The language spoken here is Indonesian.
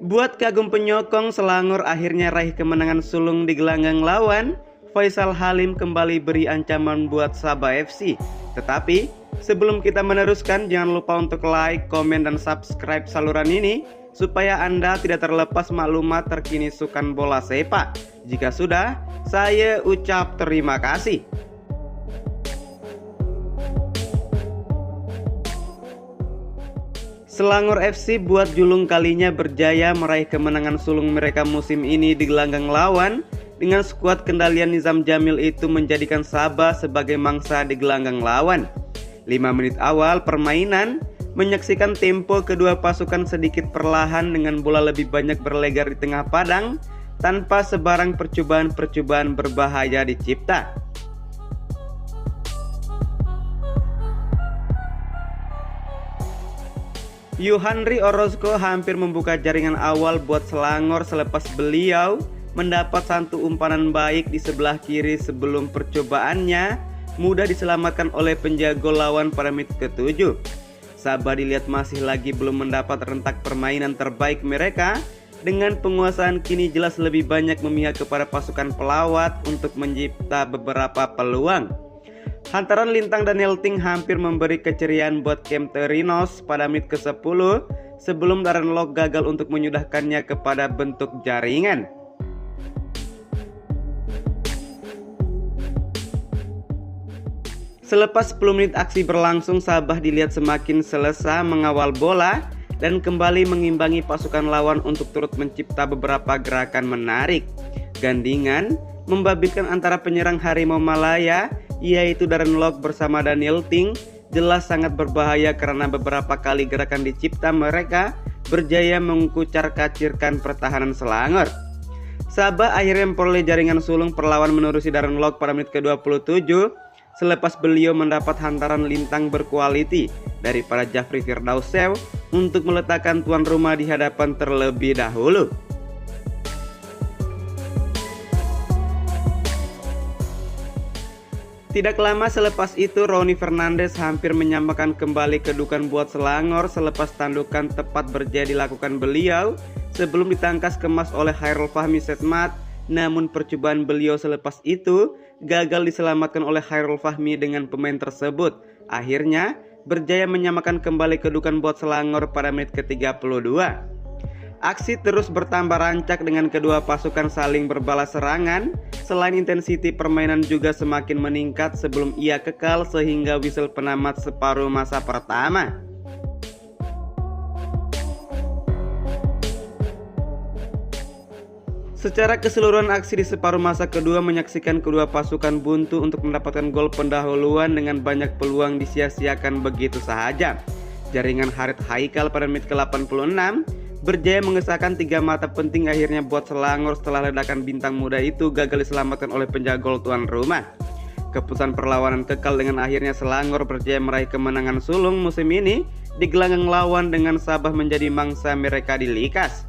Buat kagum penyokong, Selangor akhirnya raih kemenangan sulung di gelanggang lawan. Faisal Halim kembali beri ancaman buat Sabah FC. Tetapi sebelum kita meneruskan, jangan lupa untuk like, komen, dan subscribe saluran ini supaya Anda tidak terlepas maklumat terkini sukan bola sepak. Jika sudah, saya ucap terima kasih. Selangor FC buat julung kalinya berjaya meraih kemenangan sulung mereka musim ini di gelanggang lawan. Dengan skuad kendalian Nizam Jamil itu menjadikan Sabah sebagai mangsa di gelanggang lawan. 5 menit awal permainan menyaksikan tempo kedua pasukan sedikit perlahan dengan bola lebih banyak berlegar di tengah padang tanpa sebarang percobaan-percobaan berbahaya dicipta. Yohanri Orozco hampir membuka jaringan awal buat Selangor selepas beliau mendapat satu umpan baik di sebelah kiri sebelum percobaannya mudah diselamatkan oleh penjaga lawan pada menit ke-7. Sabah dilihat masih lagi belum mendapat rentak permainan terbaik mereka. Dengan penguasaan kini jelas lebih banyak memihak kepada pasukan pelawat untuk mencipta beberapa peluang. Hantaran Lintang dan Nelting hampir memberi keceriaan buat Kem Terinos pada menit ke-10 sebelum Darren Lock gagal untuk menyudahkannya kepada bentuk jaringan. Selepas 10 menit aksi berlangsung, Sabah dilihat semakin selesa mengawal bola dan kembali mengimbangi pasukan lawan untuk turut mencipta beberapa gerakan menarik. Gandingan membabitkan antara penyerang Harimau Malaya yaitu Darren Lock bersama Daniel Ting jelas sangat berbahaya karena beberapa kali gerakan dicipta mereka berjaya mengkucar-kacirkan pertahanan Selangor. Sabah akhirnya memperoleh jaringan sulung perlawan menerusi Darren Lock pada menit ke-27 selepas beliau mendapat hantaran lintang berkualiti daripada Jafri Firdausew untuk meletakkan tuan rumah di hadapan terlebih dahulu. Tidak lama selepas itu Ronny Fernandes hampir menyamakan kembali kedudukan buat Selangor selepas tandukan tepat berjaya dilakukan beliau sebelum ditangkas kemas oleh Hairul Fahmi Setmat. Namun percobaan beliau selepas itu gagal diselamatkan oleh Hairul Fahmi dengan pemain tersebut. Akhirnya berjaya menyamakan kembali kedudukan buat Selangor pada menit ke-32. Aksi terus bertambah rancak dengan kedua pasukan saling berbalas serangan. Selain intensiti permainan juga semakin meningkat sebelum ia kekal sehingga whistle penamat separuh masa pertama. Secara keseluruhan aksi di separuh masa kedua menyaksikan kedua pasukan buntu untuk mendapatkan gol pendahuluan dengan banyak peluang disia-siakan begitu saja. Jaringan Harith Haikal pada menit ke-86 berjaya mengesahkan 3 mata penting akhirnya buat Selangor setelah ledakan bintang muda itu gagal diselamatkan oleh penjaga gol tuan rumah. Keputusan perlawanan kekal dengan akhirnya Selangor berjaya meraih kemenangan sulung musim ini di gelanggang lawan dengan Sabah menjadi mangsa mereka di Likas.